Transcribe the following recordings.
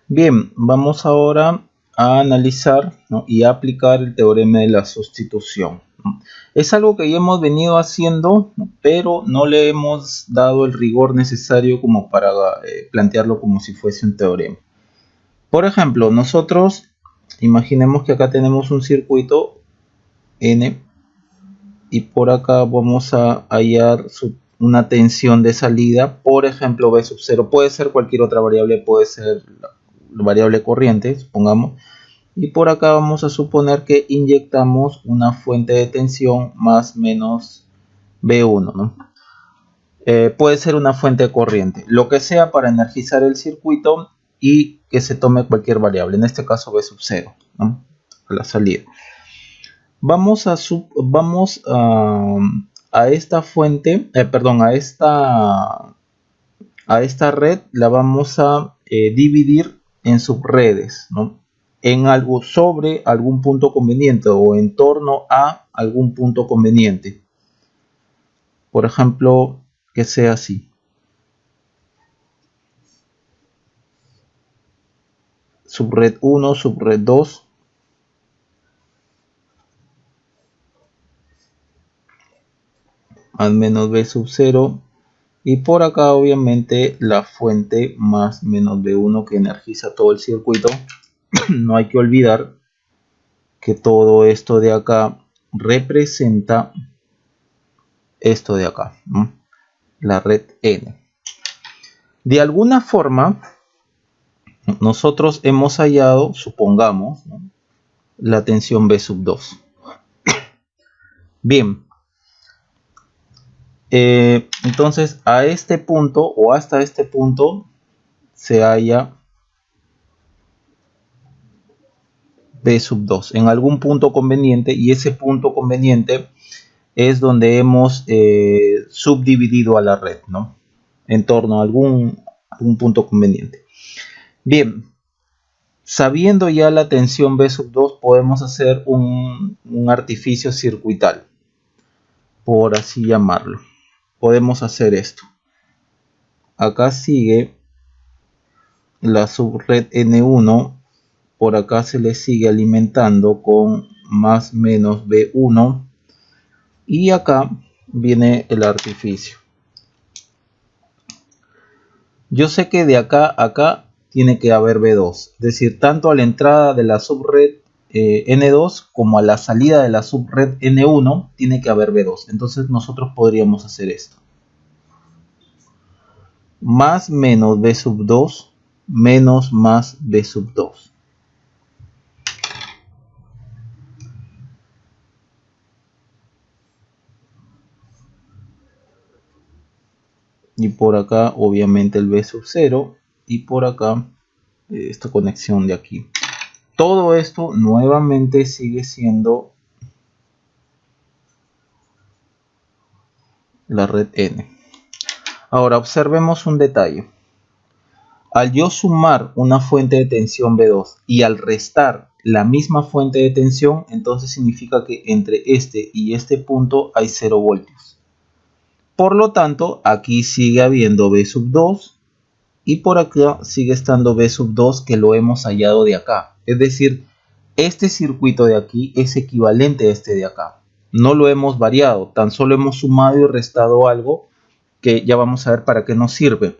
Bien, vamos ahora a analizar, ¿no? y a aplicar el teorema de la sustitución, ¿no? Es algo que ya hemos venido haciendo, ¿no? pero no le hemos dado el rigor necesario como para plantearlo como si fuese un teorema. Por ejemplo, nosotros imaginemos que acá tenemos un circuito N y por acá vamos a hallar una tensión de salida, por ejemplo V sub 0, puede ser cualquier otra variable, puede ser la variable corriente, supongamos, y por acá vamos a suponer que inyectamos una fuente de tensión más menos V1, ¿no? Puede ser una fuente de corriente, lo que sea para energizar el circuito y que se tome cualquier variable, en este caso V sub 0, ¿no? A la salida. Vamos a esta fuente, perdón, a esta red la vamos a dividir en subredes, ¿no? En algo sobre algún punto conveniente o en torno a algún punto conveniente. Por ejemplo, que sea así. Subred 1, subred 2. Más menos B sub 0. Y por acá obviamente la fuente más menos B1 que energiza todo el circuito. No hay que olvidar que todo esto de acá representa esto de acá, ¿no? La red N. De alguna forma, nosotros hemos hallado, supongamos, ¿no? la tensión B sub 2. Bien. Entonces a este punto o hasta este punto se halla B sub 2 en algún punto conveniente, y ese punto conveniente es donde hemos subdividido a la red, ¿no? En torno a algún punto conveniente. Bien, sabiendo ya la tensión B sub 2 podemos hacer un artificio circuital, por así llamarlo. Podemos hacer esto. Acá sigue la subred N1, por acá se le sigue alimentando con más menos B1 y acá viene el artificio. Yo sé que de acá a acá tiene que haber B2, es decir, tanto a la entrada de la subred N2 como a la salida de la subred N1 tiene que haber B2. Entonces nosotros podríamos hacer esto. Más menos B sub 2 menos más B sub 2. Y por acá obviamente el B sub 0 y por acá esta conexión de aquí. Todo esto nuevamente sigue siendo la red N. Ahora observemos un detalle. Al yo sumar una fuente de tensión B2 y al restar la misma fuente de tensión, entonces significa que entre este y este punto hay 0 voltios. Por lo tanto, aquí sigue habiendo B sub 2 y por acá sigue estando B sub 2 que lo hemos hallado de acá. Es decir, este circuito de aquí es equivalente a este de acá. No lo hemos variado, tan solo hemos sumado y restado algo que ya vamos a ver para qué nos sirve.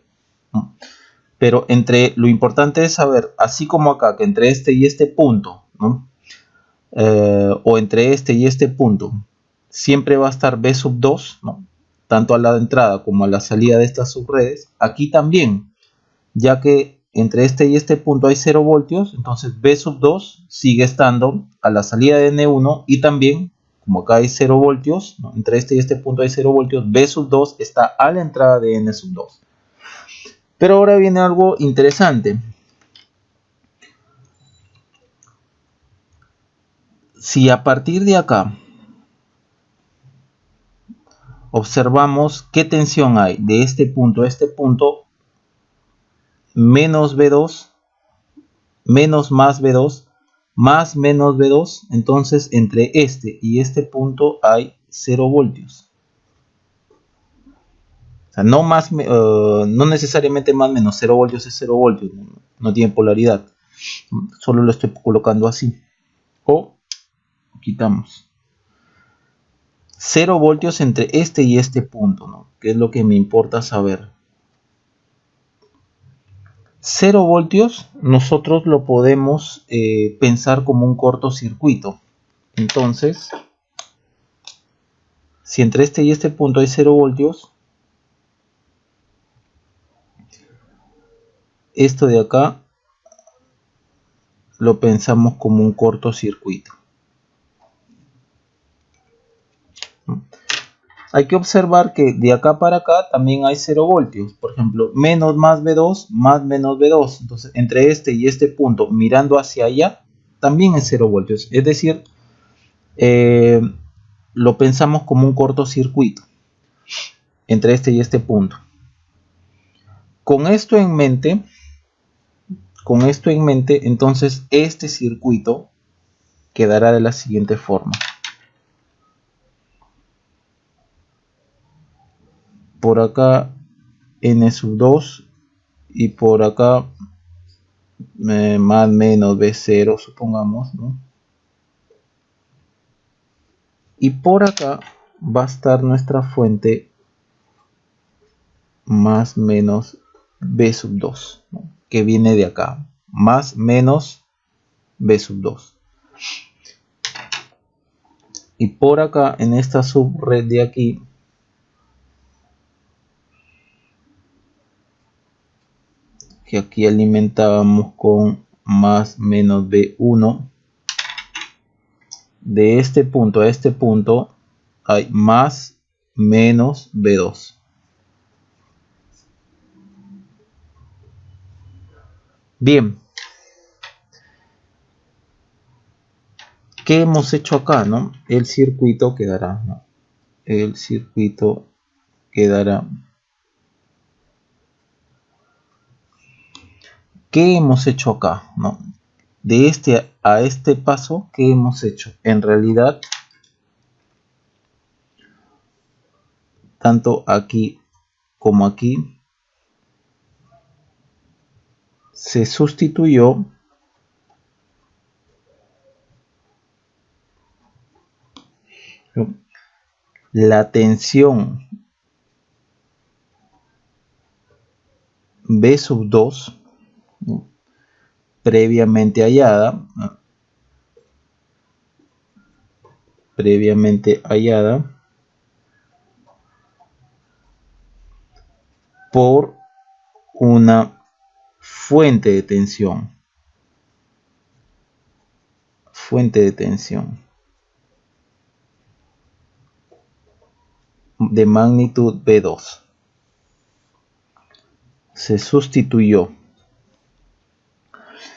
Pero lo importante es saber, así como acá, que entre este y este punto, ¿no? O entre este y este punto, siempre va a estar B sub 2, ¿no? Tanto a la entrada como a la salida de estas subredes. Aquí también, ya que entre este y este punto hay 0 voltios, entonces B sub 2 sigue estando a la salida de N1 y también, como acá hay 0 voltios, ¿no? Entre este y este punto hay 0 voltios, B sub 2 está a la entrada de N sub 2. Pero ahora viene algo interesante. Si a partir de acá observamos qué tensión hay de este punto a este punto, menos B2, menos más B2, más menos B2, entonces entre este y este punto hay 0 voltios. O sea, no necesariamente más menos 0 voltios es 0 voltios, no tiene polaridad. Solo lo estoy colocando así. O quitamos 0 voltios entre este y este punto, ¿no? Que es lo que me importa saber. 0 voltios nosotros lo podemos pensar como un cortocircuito. Entonces, si entre este y este punto hay 0 voltios, esto de acá lo pensamos como un cortocircuito. Hay que observar que de acá para acá también hay 0 voltios. Por ejemplo, menos más V2 más menos V2. Entonces, entre este y este punto, mirando hacia allá, también es 0 voltios. Es decir, lo pensamos como un cortocircuito entre este y este punto. Con esto en mente, entonces este circuito quedará de la siguiente forma. Por acá N2 y por acá más menos B0, supongamos, ¿no? Y por acá va a estar nuestra fuente más menos B2, ¿no? Que viene de acá, más menos B2. Y por acá en esta subred de aquí que aquí alimentábamos con más menos B1, de este punto a este punto hay más menos B2. Bien, ¿qué hemos hecho acá, no? El circuito quedará, ¿no? El circuito quedará. ¿Qué hemos hecho acá, no? De este a este paso, ¿qué hemos hecho? En realidad, tanto aquí como aquí, se sustituyó la tensión B2 previamente hallada por una fuente de tensión de magnitud B2. Se sustituyó.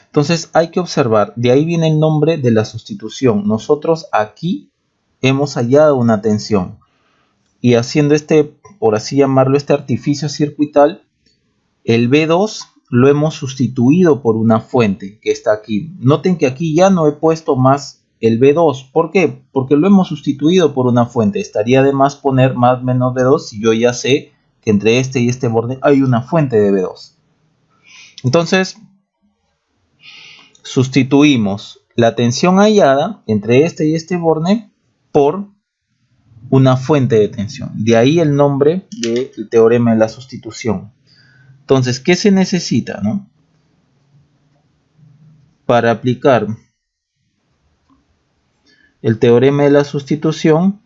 Entonces hay que observar, de ahí viene el nombre de la sustitución. Nosotros aquí hemos hallado una tensión y haciendo por así llamarlo, este artificio circuital, el B2 lo hemos sustituido por una fuente que está aquí. Noten que aquí ya no he puesto más el B2. ¿Por qué? Porque lo hemos sustituido por una fuente. Estaría de más poner más menos B2 si yo ya sé que entre este y este borde hay una fuente de B2. Entonces, sustituimos la tensión hallada entre este y este borde por una fuente de tensión. De ahí el nombre del teorema de la sustitución. Entonces, ¿qué se necesita, no? Para aplicar el teorema de la sustitución,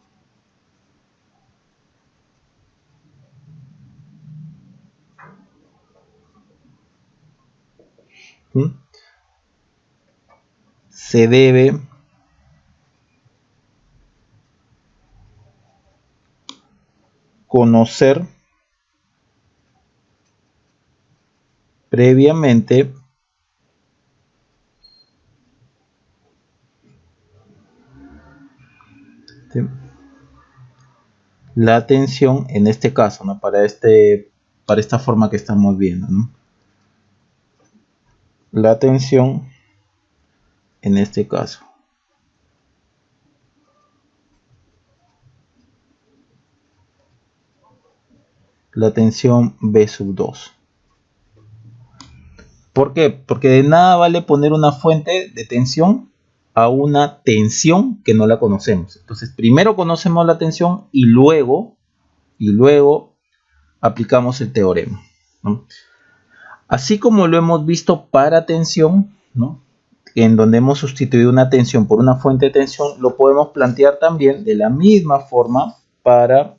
¿sí? Se debe conocer previamente la tensión en este caso, ¿no? Para esta forma que estamos viendo, ¿no? La tensión en este caso. la tensión B2. ¿Por qué? Porque de nada vale poner una fuente de tensión a una tensión que no la conocemos. Entonces, primero conocemos la tensión y luego aplicamos el teorema, ¿no? Así como lo hemos visto para tensión, ¿no?, en donde hemos sustituido una tensión por una fuente de tensión, lo podemos plantear también de la misma forma para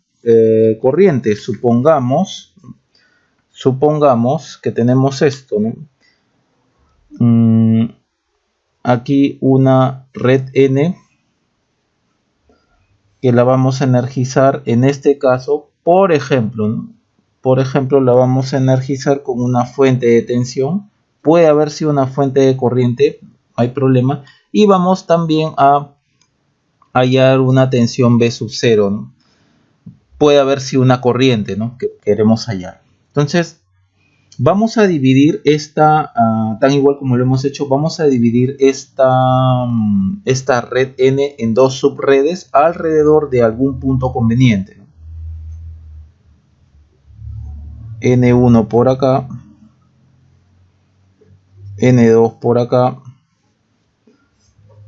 corriente. Supongamos que tenemos esto, ¿no? Aquí una red N que la vamos a energizar, en este caso, por ejemplo, ¿no?, la vamos a energizar con una fuente de tensión. Puede haber sido una fuente de corriente, no hay problema. Y vamos también a hallar una tensión B0, ¿no? Puede haber sido una corriente, ¿no?, que queremos hallar. Entonces, vamos a dividir esta, tan igual como lo hemos hecho, vamos a dividir esta red N en dos subredes alrededor de algún punto conveniente, ¿no? N1 por acá, N2 por acá,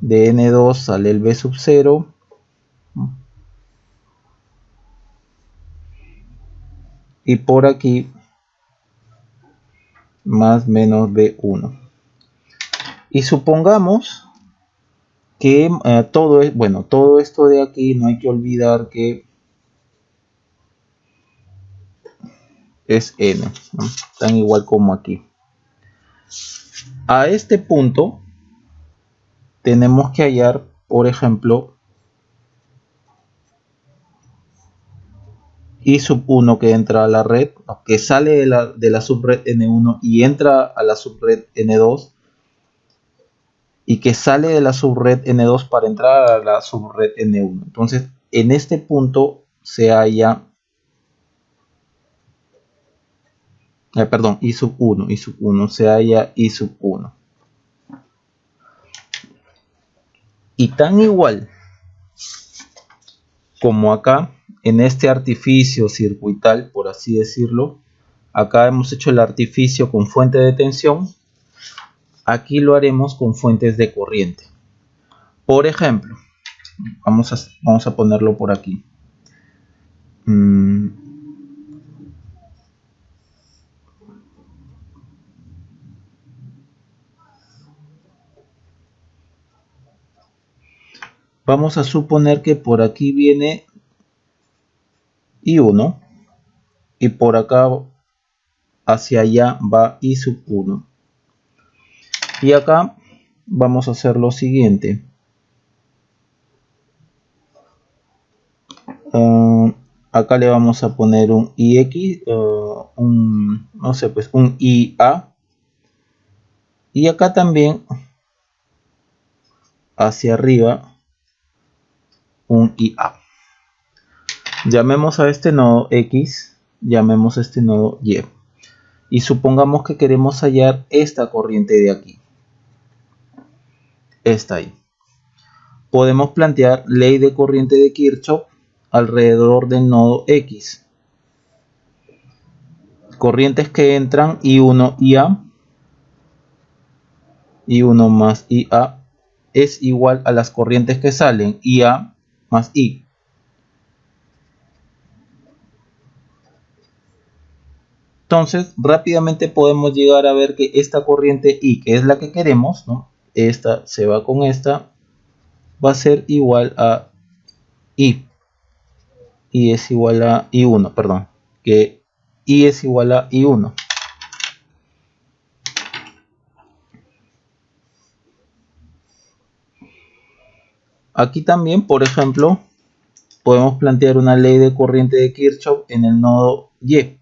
de N2 sale el B0, y por aquí más menos B1. Y supongamos que todo esto de aquí no hay que olvidar que es N, ¿no?, tan igual como aquí. A este punto tenemos que hallar, por ejemplo, I1 que entra a la red, que sale de la subred N1 y entra a la subred N2, y que sale de la subred N2 para entrar a la subred N1. Entonces, en este punto se halla I1, se halla I1. Y tan igual como acá, en este artificio circuital, por así decirlo, acá hemos hecho el artificio con fuente de tensión, aquí lo haremos con fuentes de corriente. Por ejemplo, vamos a ponerlo por aquí. Vamos a suponer que por aquí viene I1 y por acá hacia allá va I1. Y acá vamos a hacer lo siguiente. Acá le vamos a poner un IX, un IA. Y acá también hacia arriba un IA. Llamemos a este nodo X, llamemos a este nodo Y. Y supongamos que queremos hallar esta corriente de aquí. Esta ahí. Podemos plantear ley de corriente de Kirchhoff alrededor del nodo X. Corrientes que entran I1 IA. I1 más IA es igual a las corrientes que salen IA más I. Entonces, rápidamente podemos llegar a ver que esta corriente I, que es la que queremos, ¿no?, esta se va con esta, va a ser igual a I. I es igual a I1, perdón, que I es igual a I1. Aquí también, por ejemplo, podemos plantear una ley de corriente de Kirchhoff en el nodo Y.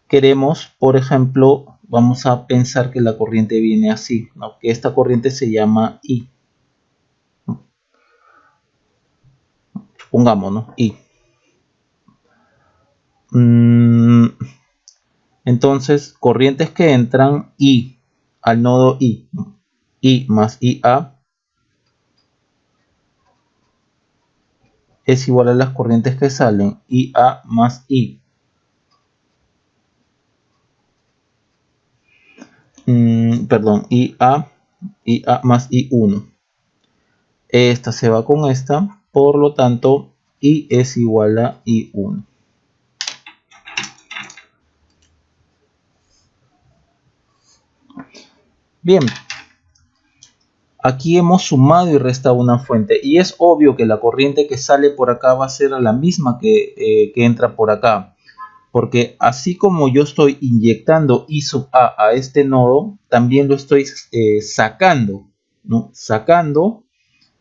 Queremos, por ejemplo, vamos a pensar que la corriente viene así, ¿no?, que esta corriente se llama I. Supongamos, ¿no?, I. Entonces, corrientes que entran I al nodo I, ¿no?, I más IA es igual a las corrientes que salen, IA más I. IA más I1. Esta se va con esta, por lo tanto, I es igual a I1. Bien, aquí hemos sumado y restado una fuente y es obvio que la corriente que sale por acá va a ser la misma que entra por acá, porque así como yo estoy inyectando I sub A a este nodo, también lo estoy sacando, ¿no? Sacando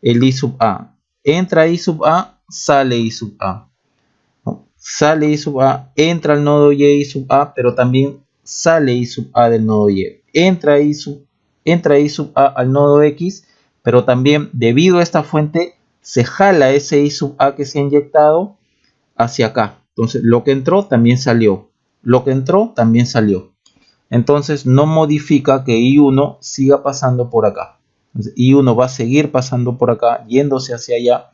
el I sub A. Entra I sub A, sale I sub A, ¿no? Sale I sub A, entra al nodo Y sub A, pero también sale I sub A del nodo Y. Entra I sub A al nodo X, pero también debido a esta fuente se jala ese I sub A que se ha inyectado hacia acá. Entonces lo que entró también salió. Lo que entró también salió. Entonces no modifica que I1 siga pasando por acá. Entonces, I1 va a seguir pasando por acá, yéndose hacia allá.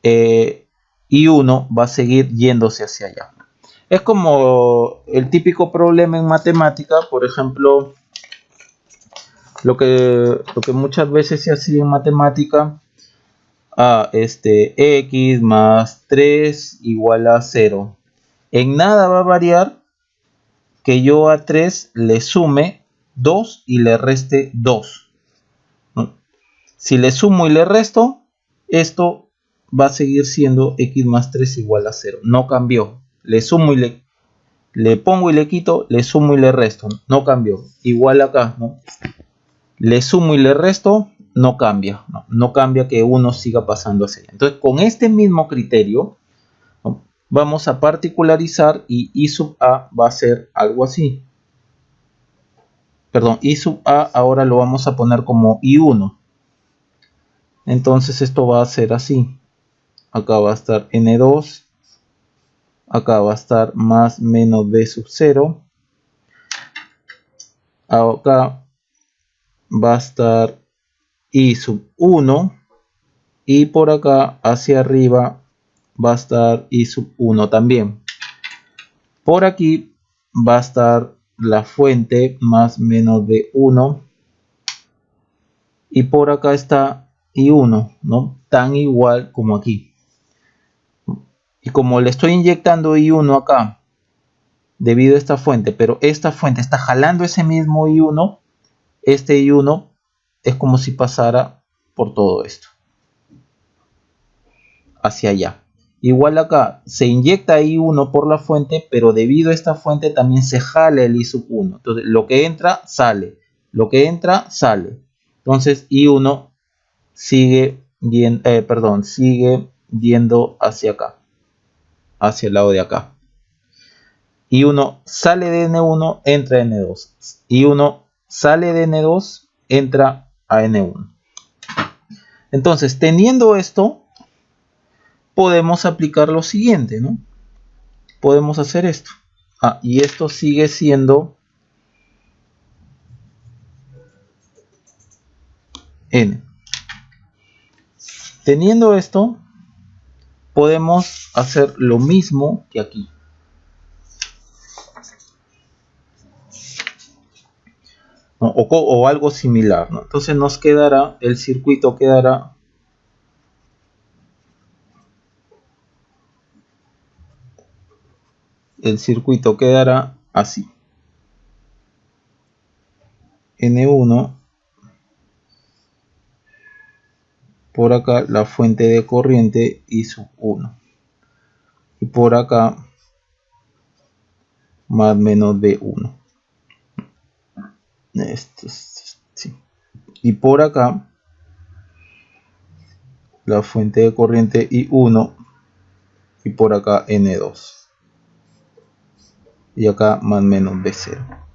I1 va a seguir yéndose hacia allá. Es como el típico problema en matemática, por ejemplo, lo que muchas veces se hacía en matemática, x más 3 igual a 0. En nada va a variar que yo a 3 le sume 2 y le reste 2. ¿No? Si le sumo y le resto, esto va a seguir siendo x más 3 igual a 0. No cambió. Le sumo y le pongo y le quito, le sumo y le resto. No cambió. Igual acá, ¿no? Le sumo y le resto, no cambia. No cambia que uno siga pasando hacia allá. Entonces, con este mismo criterio, ¿no? Vamos a particularizar y I sub A va a ser algo así. Perdón, I sub A ahora lo vamos a poner como I1. Entonces esto va a ser así. Acá va a estar N2. Acá va a estar más menos B sub 0. Acá va a estar I sub 1. Y por acá hacia arriba va a estar I sub 1 también. Por aquí va a estar la fuente más menos de 1. Y por acá está I1, ¿no? Tan igual como aquí. Y como le estoy inyectando I1 acá, debido a esta fuente, pero esta fuente está jalando ese mismo I1, este I1 es como si pasara por todo esto. Hacia allá. Igual acá, se inyecta I1 por la fuente, pero debido a esta fuente también se jala el I sub 1. Entonces, lo que entra, sale. Lo que entra, sale. Entonces, I1 sigue yendo hacia acá. Hacia el lado de acá. I1 sale de N1, entra a N2. I1 sale de N2, entra a N1. Entonces, teniendo esto, podemos aplicar lo siguiente, ¿no? Podemos hacer esto. Y esto sigue siendo N. Teniendo esto, podemos hacer lo mismo que aquí. ¿No? O algo similar, ¿no? Entonces nos quedará, el circuito quedará así. N1, por acá la fuente de corriente I sub 1. Y por acá más menos B1. Sí. Y por acá la fuente de corriente I1 y por acá N2. Y acá más menos B0.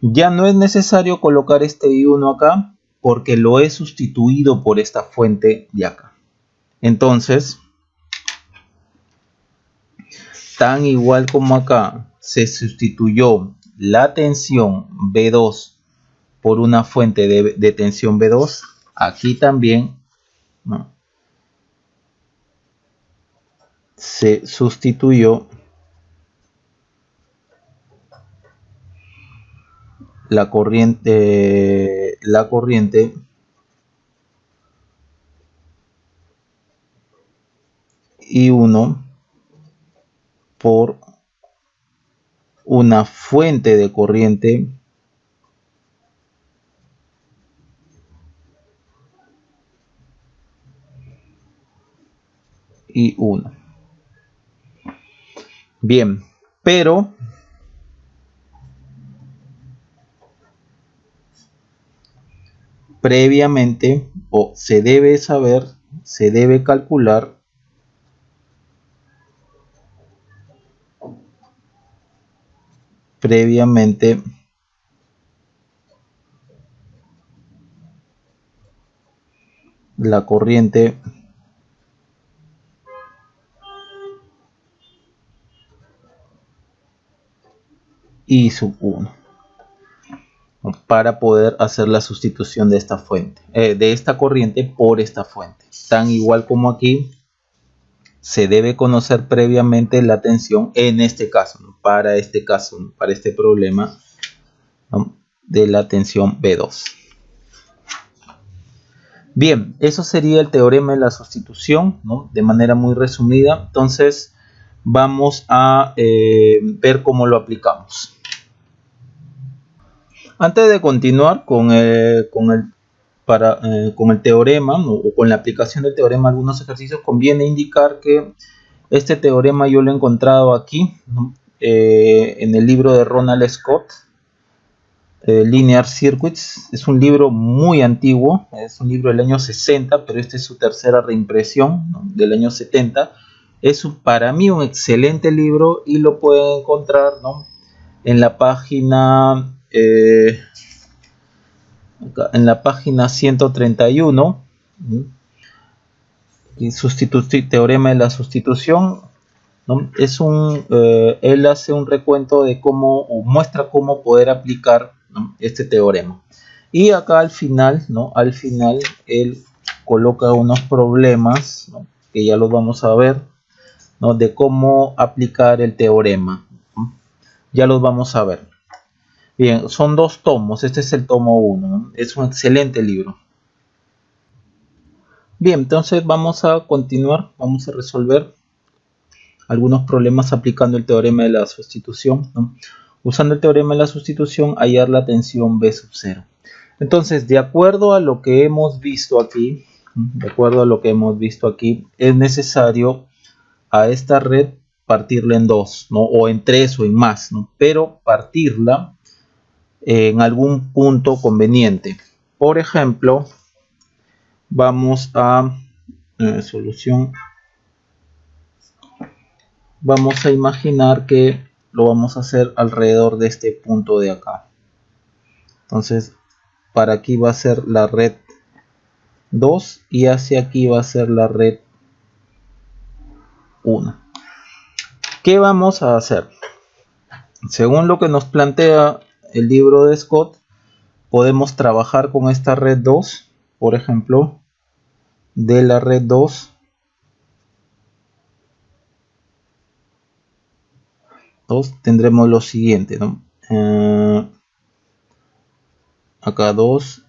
Ya no es necesario colocar este I1 acá porque lo he sustituido por esta fuente de acá. Entonces, tan igual como acá se sustituyó la tensión B2 por una fuente de tensión B2, aquí también, ¿no? se sustituyó la corriente I1 por una fuente de corriente I1. Bien, pero previamente, o se debe saber, se debe calcular previamente la corriente I sub 1 para poder hacer la sustitución de esta fuente, de esta corriente por esta fuente. Tan igual como aquí, se debe conocer previamente la tensión en este caso, ¿no? Para este caso, ¿no? Para este problema, ¿no? De la tensión B2. Bien, eso sería el teorema de la sustitución, ¿no? De manera muy resumida. Entonces vamos a ver cómo lo aplicamos. Antes de continuar con el teorema, ¿no? O con la aplicación del teorema a algunos ejercicios, conviene indicar que este teorema yo lo he encontrado aquí, ¿no? En el libro de Ronald Scott, Linear Circuits. Es un libro muy antiguo, es un libro del año 60, pero esta es su tercera reimpresión, ¿no? Del año 70. Es para mí un excelente libro y lo pueden encontrar, ¿no? En la página en la página 131, teorema de la sustitución, ¿no? Él hace un recuento de cómo, o muestra cómo poder aplicar, ¿no? Este teorema. Y acá al final, ¿no? Al final él coloca unos problemas, ¿no? Que ya los vamos a ver, ¿no? De cómo aplicar el teorema, ¿no? Ya los vamos a ver. Bien, son 2 tomos, este es el tomo 1, ¿no? Es un excelente libro. Bien, entonces vamos a continuar, vamos a resolver algunos problemas aplicando el teorema de la sustitución, ¿no? Usando el teorema de la sustitución, hallar la tensión B sub 0. Entonces, de acuerdo a lo que hemos visto aquí, es necesario a esta red partirla en 2, ¿no? O en 3 o en más, ¿no? Pero partirla en algún punto conveniente. Por ejemplo, vamos a solución. Vamos a imaginar que lo vamos a hacer alrededor de este punto de acá. Entonces, para aquí va a ser la red 2 y hacia aquí va a ser la red 1. ¿Qué vamos a hacer? Según lo que nos plantea el libro de Scott, podemos trabajar con esta red 2, por ejemplo, de la red 2 tendremos lo siguiente, ¿no? Acá 2,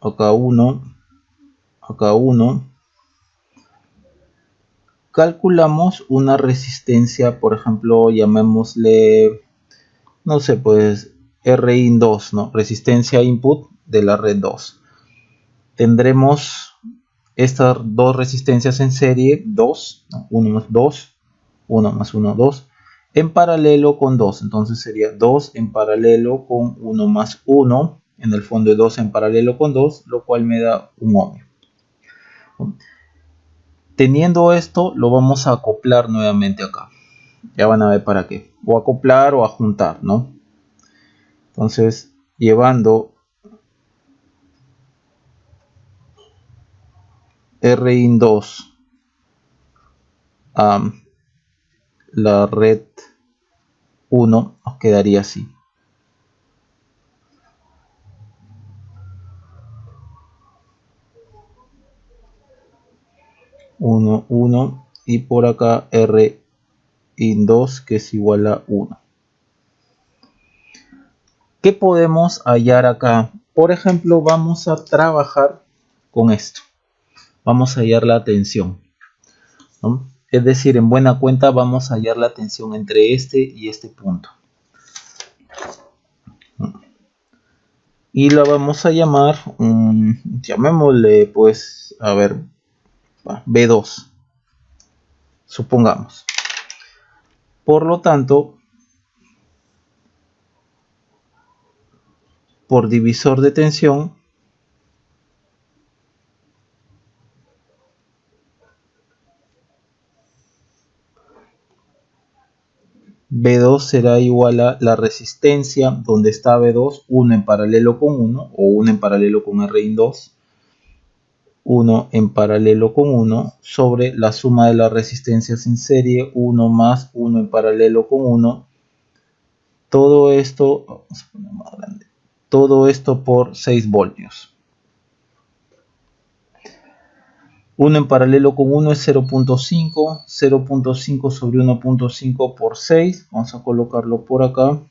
acá 1, acá 1. Calculamos una resistencia, por ejemplo, llamémosle, no sé, pues RIN2, ¿no? Resistencia input de la red 2. Tendremos estas dos resistencias en serie, 2, ¿no? 1 más 2, 1 más 1, 2, en paralelo con 2. Entonces sería 2 en paralelo con 1 más 1. En el fondo de 2 en paralelo con 2, lo cual me da un ohmio. Teniendo esto, lo vamos a acoplar nuevamente acá. Ya van a ver para qué. O acoplar o a juntar, ¿no? Entonces, llevando RIN2 a la red 1, nos quedaría así. 1, 1 y por acá R in 2 que es igual a 1. ¿Qué podemos hallar acá? Por ejemplo, vamos a trabajar con esto. Vamos a hallar la tensión, ¿no? Es decir, en buena cuenta vamos a hallar la tensión entre este y este punto. Y la vamos a llamar, llamémosle pues, a ver, B2, supongamos. Por lo tanto, por divisor de tensión, B2 será igual a la resistencia donde está B2, 1 en paralelo con 1 o 1 en paralelo con R2, 1 en paralelo con 1 sobre la suma de las resistencias en serie, 1 más 1 en paralelo con 1. Todo esto, vamos a poner más grande, todo esto por 6 voltios. 1 en paralelo con 1 es 0.5, 0.5 sobre 1.5 por 6, vamos a colocarlo por acá.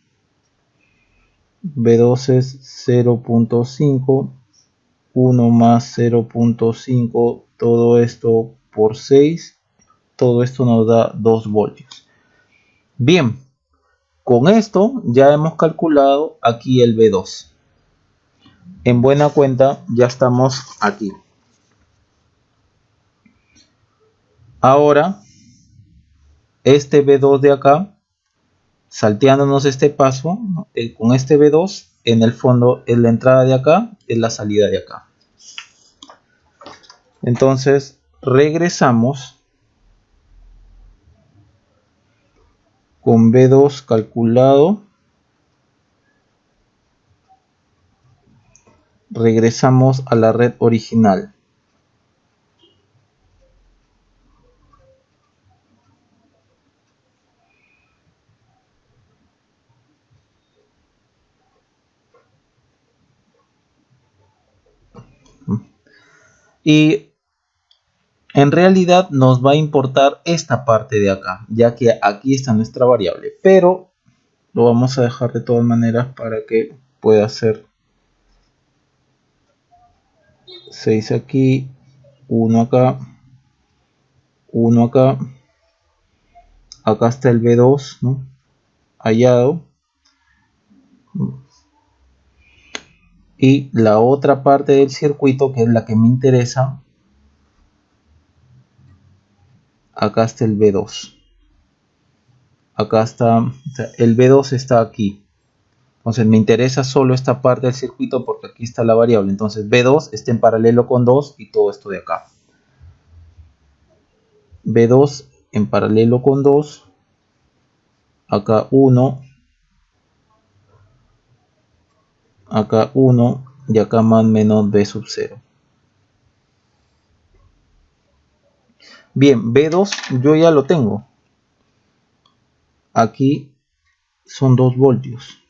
B2 es 0.5, 1 más 0.5, todo esto por 6, todo esto nos da 2 voltios. Bien, con esto ya hemos calculado aquí el B2. En buena cuenta ya estamos aquí. Ahora, este B2 de acá, salteándonos este paso, ¿no? Con este B2, en el fondo es la entrada de acá, es la salida de acá. Entonces, regresamos con B2 calculado. Regresamos a la red original. Y en realidad nos va a importar esta parte de acá, ya que aquí está nuestra variable, pero lo vamos a dejar de todas maneras para que pueda ser 6 aquí, 1 acá, 1 acá, acá está el B2, ¿no? Hallado, y la otra parte del circuito que es la que me interesa, acá está el B2. Acá está, o sea, el B2 está aquí. Entonces me interesa solo esta parte del circuito porque aquí está la variable. Entonces B2 está en paralelo con 2 y todo esto de acá. B2 en paralelo con 2. Acá 1. Acá 1 y acá más menos B sub 0. Bien, B2 yo ya lo tengo. Aquí son 2 voltios.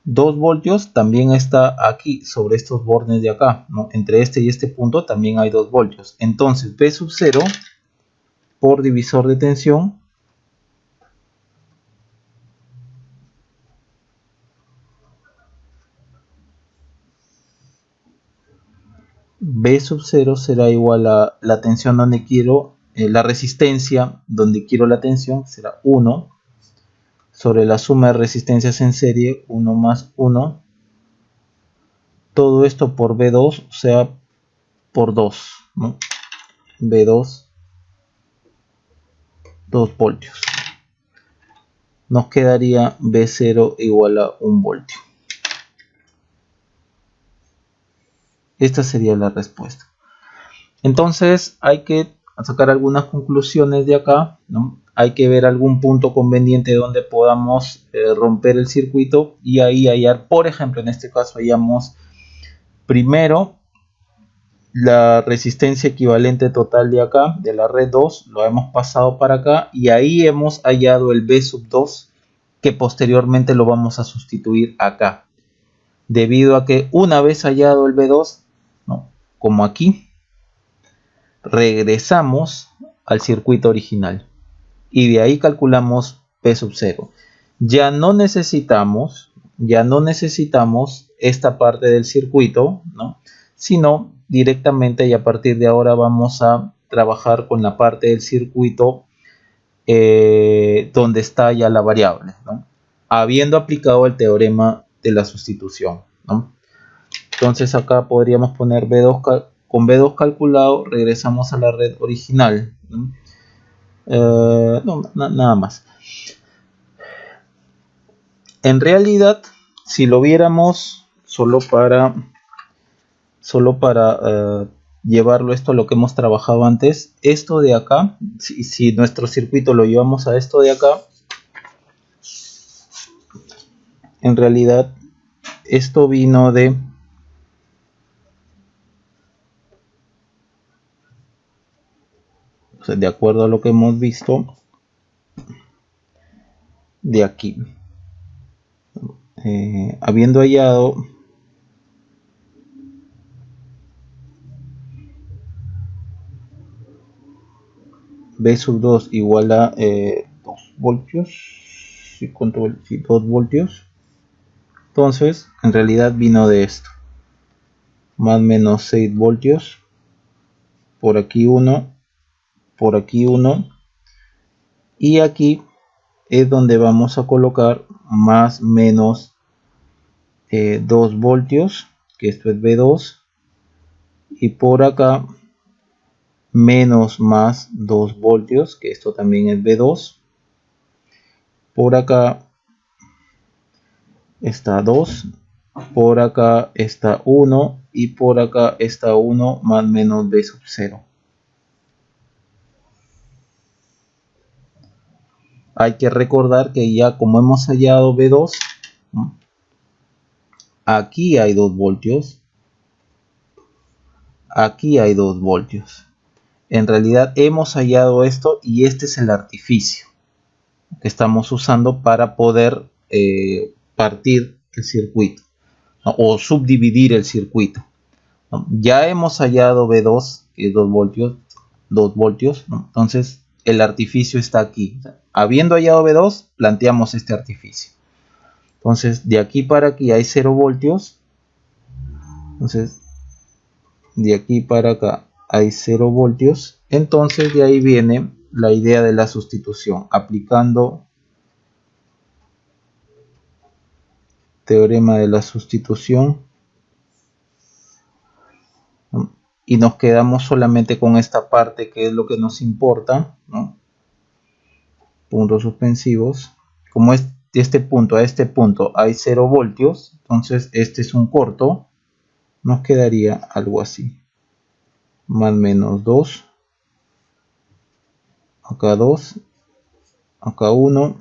2 voltios también está aquí sobre estos bordes de acá, ¿no? Entre este y este punto también hay 2 voltios. Entonces B sub 0 por divisor de tensión B sub 0 será igual a la tensión donde quiero, la resistencia donde quiero la tensión será 1 sobre la suma de resistencias en serie, 1 más 1. Todo esto por B2, o sea, por 2, ¿no? B2, 2 voltios. Nos quedaría B0 igual a 1 voltio. Esta sería la respuesta. Entonces hay que sacar algunas conclusiones de acá, ¿no? Hay que ver algún punto conveniente donde podamos romper el circuito y ahí hallar, por ejemplo, en este caso hallamos primero la resistencia equivalente total de acá, de la red 2, lo hemos pasado para acá y ahí hemos hallado el B sub 2 que posteriormente lo vamos a sustituir acá. Debido a que una vez hallado el B2, ¿no? Como aquí, regresamos al circuito original y de ahí calculamos P sub 0. Ya no necesitamos esta parte del circuito, ¿no? Sino directamente, y a partir de ahora vamos a trabajar con la parte del circuito donde está ya la variable, ¿no? Habiendo aplicado el teorema de la sustitución, ¿no? Entonces acá podríamos poner B2, con B2 calculado regresamos a la red original, ¿no? Nada más. En realidad, si lo viéramos solo para llevarlo esto a lo que hemos trabajado antes, esto de acá, si nuestro circuito lo llevamos a esto de acá, en realidad esto vino de acuerdo a lo que hemos visto de aquí, habiendo hallado B sub 2 igual a 2 voltios, 2 voltios, entonces en realidad vino de esto, más o menos 6 voltios, por aquí uno, por aquí uno, y aquí es donde vamos a colocar más menos 2 voltios, que esto es B2, y por acá menos más 2 voltios, que esto también es B2, por acá está 2, por acá está 1 y por acá está 1 más menos B sub 0. Hay que recordar que ya como hemos hallado B2, aquí hay 2 voltios, aquí hay 2 voltios. En realidad hemos hallado esto y este es el artificio que estamos usando para poder partir el circuito, ¿no? O subdividir el circuito, ¿no? Ya hemos hallado B2, que es 2 voltios, ¿no? Entonces el artificio está aquí. Habiendo hallado B2, planteamos este artificio. Entonces de aquí para aquí hay 0 voltios. Entonces de aquí para acá hay 0 voltios. Entonces de ahí viene la idea de la sustitución, aplicando teorema de la sustitución, y nos quedamos solamente con esta parte que es lo que nos importa, ¿no? Puntos suspensivos. Como es de este punto a este punto hay 0 voltios, entonces este es un corto, nos quedaría algo así, más menos 2, acá 2, acá 1,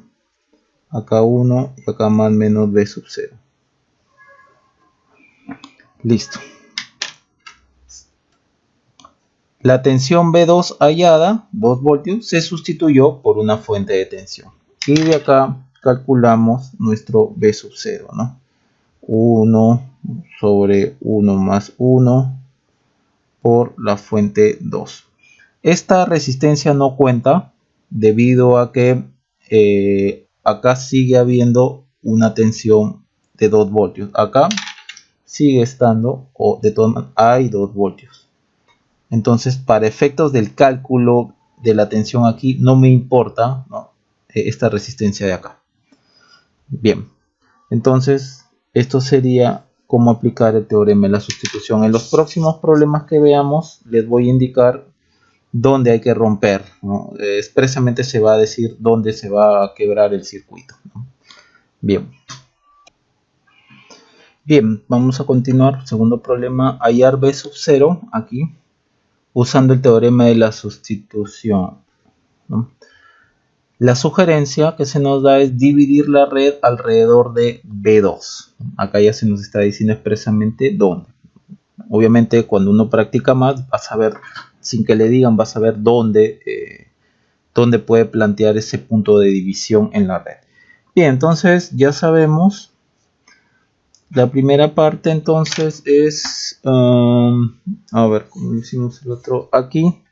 acá 1 y acá más menos B sub 0. Listo. La tensión B2 hallada, 2 voltios, se sustituyó por una fuente de tensión. Y de acá calculamos nuestro B sub 0, ¿no? 1 sobre 1 más 1 por la fuente 2. Esta resistencia no cuenta debido a que acá sigue habiendo una tensión de 2 voltios. Acá sigue estando, o de todas maneras, hay 2 voltios. Entonces, para efectos del cálculo de la tensión aquí, no me importa, ¿no? Esta resistencia de acá. Bien, entonces esto sería cómo aplicar el teorema de la sustitución. En los próximos problemas que veamos, les voy a indicar dónde hay que romper, ¿no? Expresamente se va a decir dónde se va a quebrar el circuito, ¿no? Bien. Bien, vamos a continuar. Segundo problema, hallar B sub 0 aquí, usando el teorema de la sustitución, ¿no? La sugerencia que se nos da es dividir la red alrededor de B2. Acá ya se nos está diciendo expresamente dónde. Obviamente cuando uno practica más, vas a ver, sin que le digan, vas a ver dónde puede plantear ese punto de división en la red. Bien, entonces ya sabemos. La primera parte entonces es, a ver, como hicimos el otro aquí,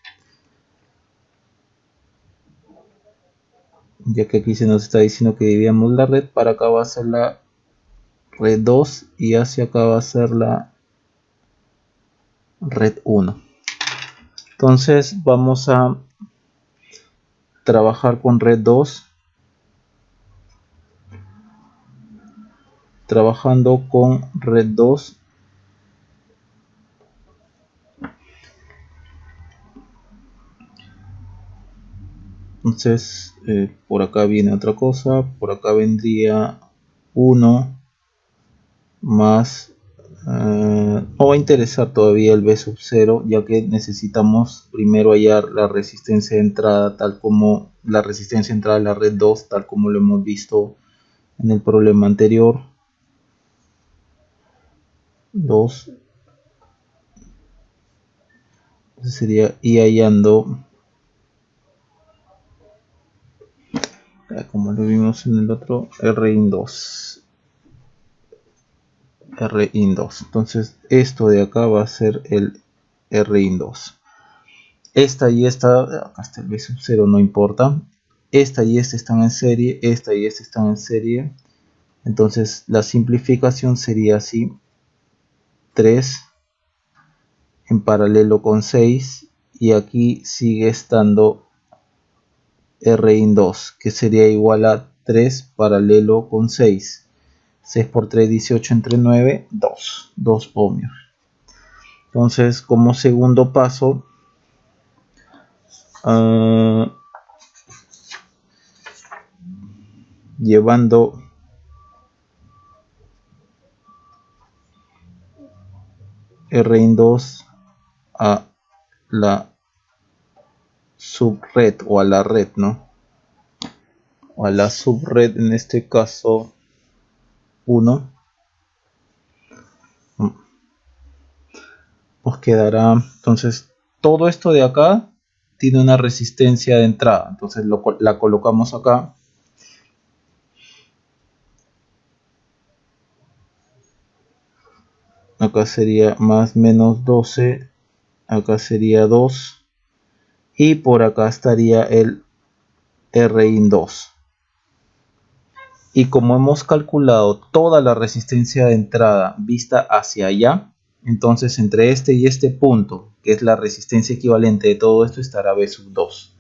ya que aquí se nos está diciendo que dividamos la red. Para acá va a ser la red 2 y hacia acá va a ser la red 1. Entonces vamos a trabajar con red 2. Trabajando con red 2. Entonces por acá viene otra cosa. Por acá vendría 1 más no va a interesar todavía el B sub 0, ya que necesitamos primero hallar la resistencia de entrada, tal como la resistencia de entrada de la red 2, tal como lo hemos visto en el problema anterior. 2 sería y hallando, como lo vimos en el otro, Rin2. Rin2. Entonces esto de acá va a ser el Rin2. Esta y esta, acá está el B sub 0, no importa. Esta y esta están en serie, esta y esta están en serie. Entonces la simplificación sería así: 3 en paralelo con 6, y aquí sigue estando Rin2, que sería igual a 3 paralelo con 6. 6 por 3, 18 entre 9, 2 ohmios. Entonces, como segundo paso, llevando Rin2 a la subred o a la red, ¿no? O a la subred, en este caso 1, nos quedará, entonces todo esto de acá tiene una resistencia de entrada, entonces la colocamos acá. Acá sería más menos 12, acá sería 2, y por acá estaría el Rin2. Y como hemos calculado toda la resistencia de entrada vista hacia allá, entonces entre este y este punto, que es la resistencia equivalente de todo esto, estará B sub 2.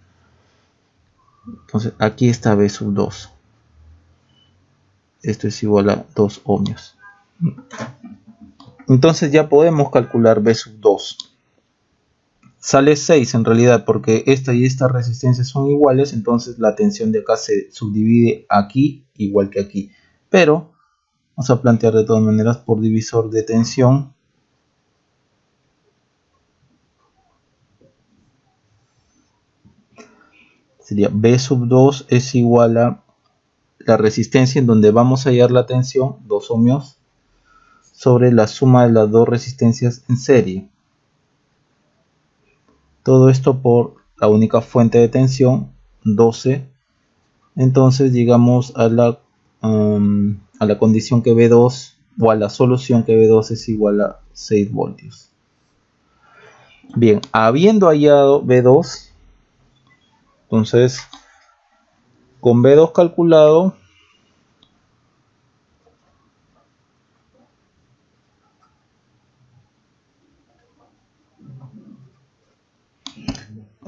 Entonces aquí está B sub 2. Esto es igual a 2 ohmios. Entonces ya podemos calcular B sub 2. Sale 6 en realidad, porque esta y esta resistencia son iguales, entonces la tensión de acá se subdivide aquí igual que aquí. Pero vamos a plantear de todas maneras por divisor de tensión. Sería B sub 2 es igual a la resistencia en donde vamos a hallar la tensión, 2 ohmios, sobre la suma de las dos resistencias en serie. Todo esto por la única fuente de tensión, 12. Entonces llegamos a la condición que B2, o a la solución que B2 es igual a 6 voltios. Bien, habiendo hallado B2, entonces con B2 calculado,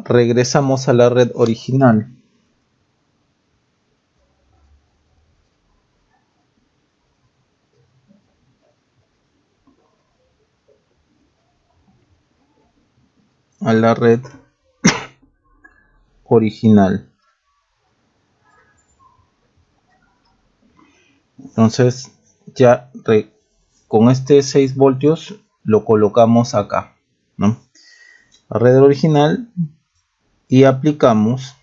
regresamos a la red original. A la red original. Entonces ya con este 6 voltios lo colocamos acá, ¿no? La red original, y aplicamos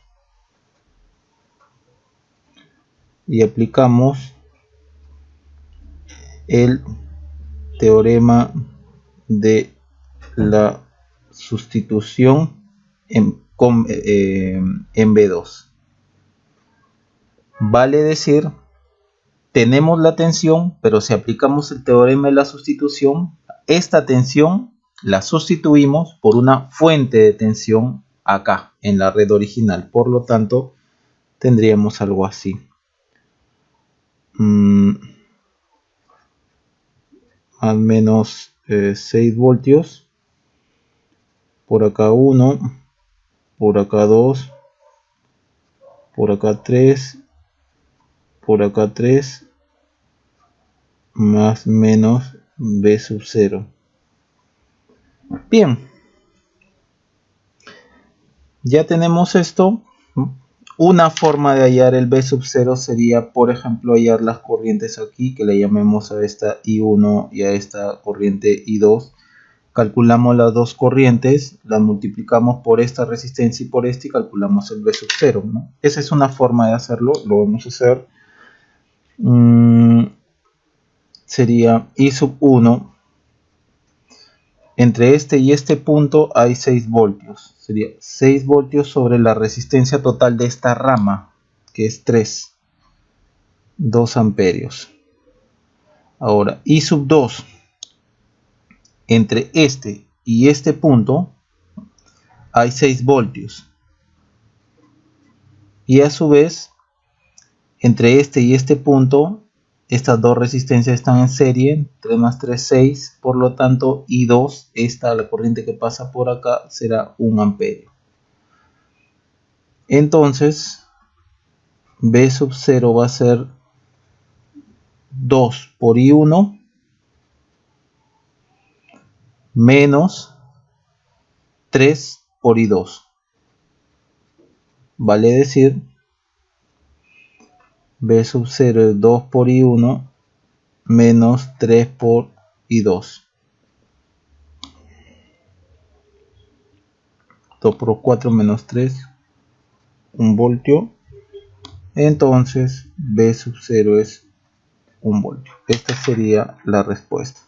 el teorema de la sustitución en B2. Vale decir, tenemos la tensión, pero si aplicamos el teorema de la sustitución, esta tensión la sustituimos por una fuente de tensión acá en la red original. Por lo tanto, tendríamos algo así. Al menos 6 voltios. Por acá 1, por acá 2, por acá 3, por acá 3, más menos V sub 0. Bien, ya tenemos esto. Una forma de hallar el V sub 0 sería, por ejemplo, hallar las corrientes aquí, que le llamemos a esta I1 y a esta corriente I2. Calculamos las dos corrientes, las multiplicamos por esta resistencia y por esta y calculamos el V sub 0, ¿no? Esa es una forma de hacerlo, lo vamos a hacer. Sería I sub 1. Entre este y este punto hay 6 voltios. Sería 6 voltios sobre la resistencia total de esta rama, que es 3. 2 amperios. Ahora, I sub 2. Entre este y este punto hay 6 voltios. Y a su vez, entre este y este punto, estas dos resistencias están en serie, 3 más 3, 6, por lo tanto I2, la corriente que pasa por acá, será 1 amperio. Entonces, V sub 0 va a ser 2 por I1 menos 3 por I2. Vale decir, V sub 0 es 2 por I1 menos 3 por I2. 2 por 4 menos 3, 1 voltio. Entonces V sub 0 es 1 voltio. Esta sería la respuesta.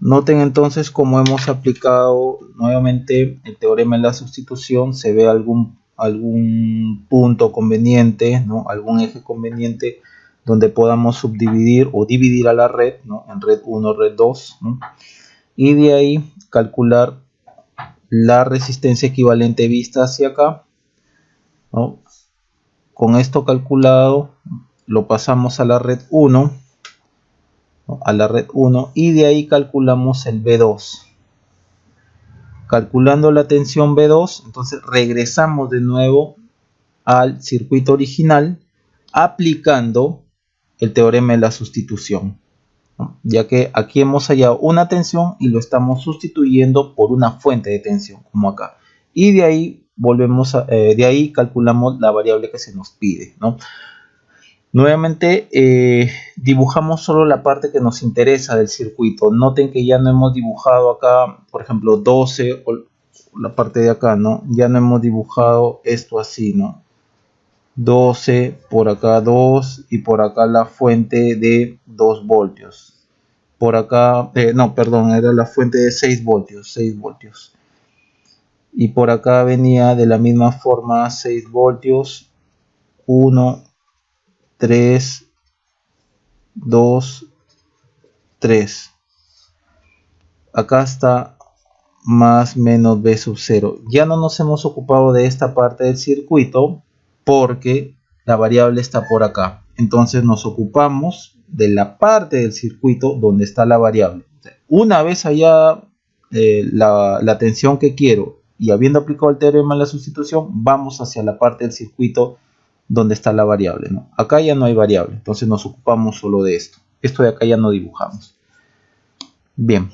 Noten entonces cómo hemos aplicado nuevamente el teorema de la sustitución. Se ve algún punto conveniente, ¿no? Algún eje conveniente donde podamos subdividir o dividir a la red, ¿no? En red 1, red 2, ¿no? Y de ahí calcular la resistencia equivalente vista hacia acá, ¿no? Con esto calculado lo pasamos a la red 1, ¿no? A la red 1, y de ahí calculamos el V2. Calculando la tensión V2, entonces regresamos de nuevo al circuito original aplicando el teorema de la sustitución, ¿no? Ya que aquí hemos hallado una tensión y lo estamos sustituyendo por una fuente de tensión, como acá. Y de ahí de ahí calculamos la variable que se nos pide, ¿no? Nuevamente dibujamos solo la parte que nos interesa del circuito. Noten que ya no hemos dibujado acá, por ejemplo, 12 o la parte de acá, ¿no? Ya no hemos dibujado esto así, ¿no? 12, por acá 2 y por acá la fuente de 2 voltios. Por acá, no, perdón, era la fuente de 6 voltios, 6 voltios. Y por acá venía de la misma forma 6 voltios, 1, 3, 2, 3. Acá está más menos V sub 0. Ya no nos hemos ocupado de esta parte del circuito porque la variable está por acá. Entonces nos ocupamos de la parte del circuito donde está la variable. Una vez allá la tensión que quiero y habiendo aplicado el teorema de la sustitución, vamos hacia la parte del circuito donde está la variable, ¿no? Acá ya no hay variable, entonces nos ocupamos solo de esto. Esto de acá ya no dibujamos. Bien.